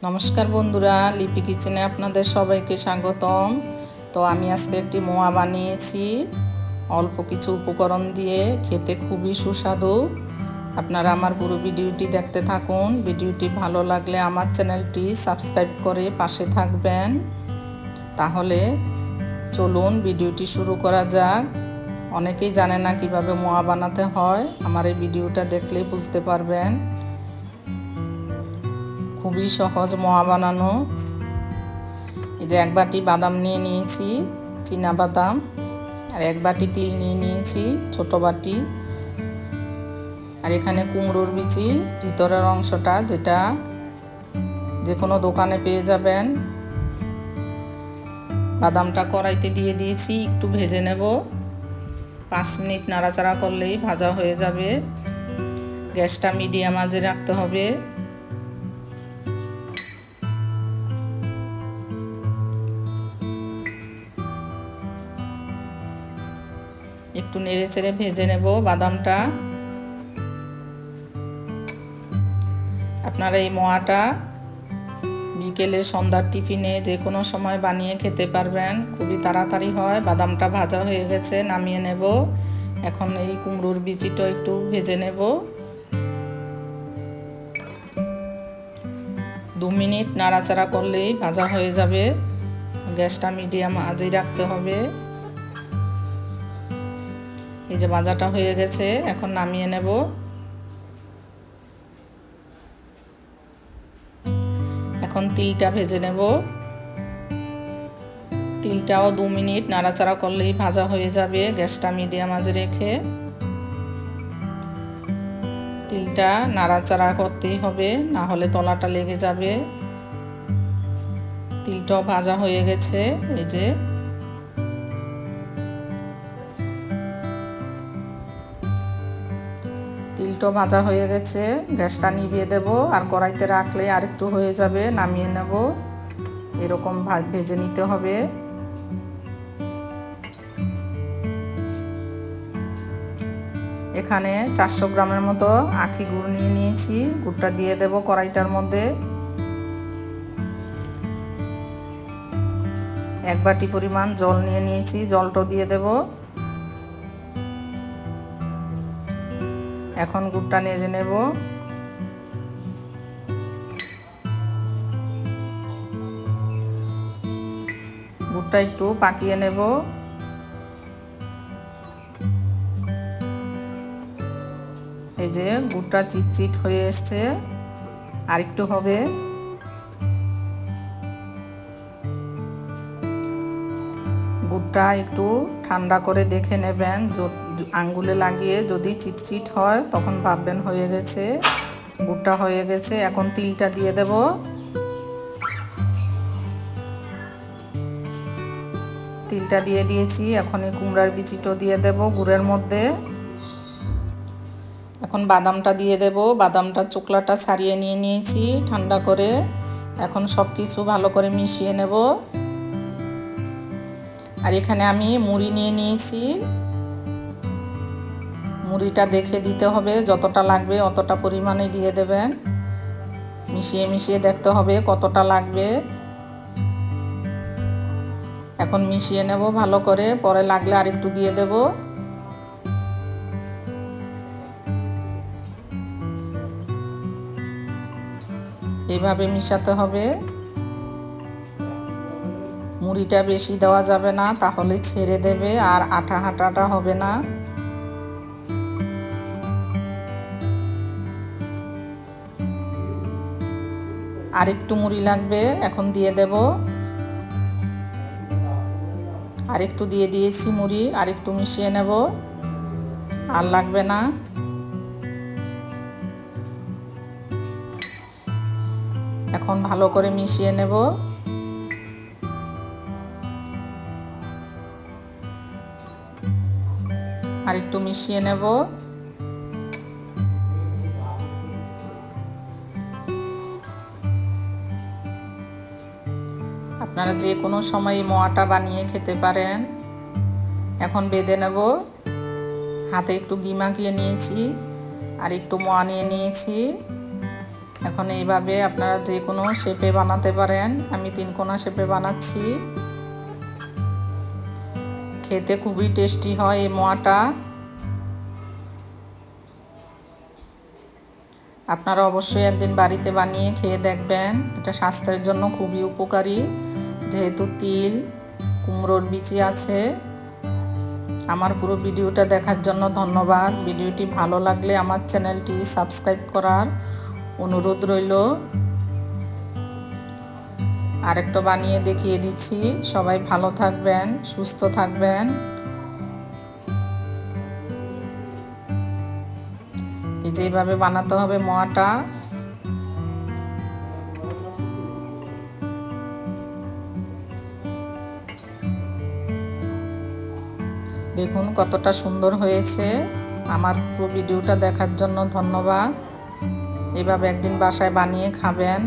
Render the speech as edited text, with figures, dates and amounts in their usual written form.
নমস্কার বন্ধুরা, লিপি কিচেনে আপনাদের সবাইকে স্বাগতম। তো আমি আজকে একটি মোয়া বানিয়েছি অল্প কিছু উপকরণ দিয়ে, খেতে খুবই সুস্বাদু। আপনারা আমার পুরো ভিডিওটি দেখতে থাকুন। ভিডিওটি ভালো লাগলে আমার চ্যানেলটি সাবস্ক্রাইব করে পাশে থাকবেন। তাহলে চলুন ভিডিওটি শুরু করা যাক। অনেকেই জানে না কিভাবে মোয়া বানাতে হয়, আমার এই ভিডিওটা দেখলেই বুঝতে পারবেন। খুবই সহজ মোয়া বানানো। এই যে এক বাটি বাদাম নিয়ে নিয়েছি, চীনা বাদাম, আর এক বাটি তিল নিয়ে নিয়েছি ছোট বাটি। আর এখানে কুমড়োর বিচি, ভিতরের অংশটা, যেটা যে কোনো দোকানে পেয়ে যাবেন। বাদামটা কড়াইতে দিয়ে দিয়েছি, একটু ভেজে নেব। 5 মিনিট নাড়াচাড়া করলেই ভাজা হয়ে যাবে। গ্যাসটা মিডিয়াম আঁচে রাখতে হবে। একটু নেড়ে চেড়ে ভেজে নেব বাদামটা। আপনারা এই মোয়াটা বিকেলে সন্ধ্যার টিফিনে যে কোনো সময় বানিয়ে খেতে পারবেন, খুবই তাড়াতাড়ি হয়। বাদামটা ভাজা হয়ে গেছে, নামিয়ে নেব। এখন এই কুমড়োর বিচিটা একটু ভেজে নেব। 2 মিনিট নাড়াচাড়া করলেই ভাজা হয়ে যাবে। গ্যাসটা মিডিয়াম আঁচেই রাখতে হবে। এই যে ভাজাটা হয়ে গেছে, এখন নামিয়ে নেব। এখন তিলটা ভেজে নেব। তিলটাও 2 মিনিট নাড়াচাড়া করলেই ভাজা হয়ে যাবে, গ্যাসটা মিডিয়াম আঁচে রেখে। তিলটা নাড়াচাড়া করতেই হবে, না হলে তলাটা লেগে যাবে। তিলটাও ভাজা হয়ে গেছে। এই যে তিলটা ভাজা হয়ে গেছে, গ্যাসটা নিভিয়ে দেব। আর কড়াইতে রাখলে আরেকটু হয়ে যাবে, নামিয়ে নেব। এরকম ভেজে নিতে হবে। এখানে 400 গ্রামের মতো আখি গুড় নিয়ে নিয়েছি। গুড়টা দিয়ে দেব কড়াইটার মধ্যে। 1 বাটি পরিমাণ জল নিয়ে নিয়েছি, জলটা দিয়ে দেব। এখন গুড়টা নেড়ে নেব। গুড়টা একটু পাকিয়ে নেব। এই যে গুড়টা চিটচিট হয়ে এসছে, আর একটু হবে। গুড়টা একটু ঠান্ডা করে দেখে নেবেন, আঙ্গুলে লাগিয়ে যদি চিটচিট হয় তখন ভাববেন হয়ে গেছে। গুড়টা হয়ে গেছে। এখন তিলটা দিয়ে দেব। তিলটা দিয়ে দিয়েছি। এখন এই কুমড়ার বিচিটা দিয়ে দেব গুড়ের মধ্যে। এখন বাদামটা দিয়ে দেব। বাদামটা চোকলাটা ছাড়িয়ে নিয়ে নিয়েছি ঠান্ডা করে। এখন সব কিছু ভালো করে মিশিয়ে নেব। আর এখানে আমি মুড়ি নিয়ে নিয়েছি। মুড়িটা দেখে দিতে হবে, যতটা লাগবে অতটা পরিমাণে দিয়ে দেবেন। মিশিয়ে মিশিয়ে দেখতে হবে কতটা লাগবে। এখন মিশিয়ে নেব ভালো করে, পরে লাগলে আরেকটু দিয়ে দেব। এইভাবে মিশাতে হবে। মুড়িটা বেশি দেওয়া যাবে না, তাহলে ছেড়ে দেবে আর আঠা আঠাটা হবে না। আরেকটু মুড়ি লাগবে, এখন দিয়ে দেব। আরেকটু দিয়ে দিয়েছি মুড়ি, আরেকটু মিশিয়ে নেব। আর লাগবে না। এখন ভালো করে মিশিয়ে নেব। আরেকটু মিশিয়ে নেব। আপনারা যে কোনো সময় মোয়াটা বানিয়ে খেতে পারেন। এখন বেঁধে নেব। হাতে একটু ঘি মাখিয়ে নিয়েছি, আর একটু মোয়া নিয়ে নিয়েছি। এখন এইভাবে আপনারা যে কোনো শেপে বানাতে পারেন। আমি 3 কোনা শেপে বানাচ্ছি। খেতে খুবই টেস্টি হয় এই মোয়াটা। আপনারা অবশ্যই একদিন বাড়িতে বানিয়ে খেয়ে দেখবেন। এটা স্বাস্থ্যের জন্য খুবই উপকারী, যেহেতু তিল কুমড়োর বিচি আছে। আমার পুরো ভিডিওটা দেখার জন্য ধন্যবাদ। ভিডিওটি ভালো লাগলে আমার চ্যানেলটি সাবস্ক্রাইব করার অনুরোধ রইল। আরেকটা বানিয়ে দেখিয়ে দিচ্ছি। সবাই ভালো থাকবেন, সুস্থ থাকবেন। এই যে এইভাবে বানাতে হবে মোয়াটা। দেখুন কতটা সুন্দর হয়েছে। আমার পুরো ভিডিওটা দেখার জন্য ধন্যবাদ। এভাবে একদিন বাসায় বানিয়ে খাবেন।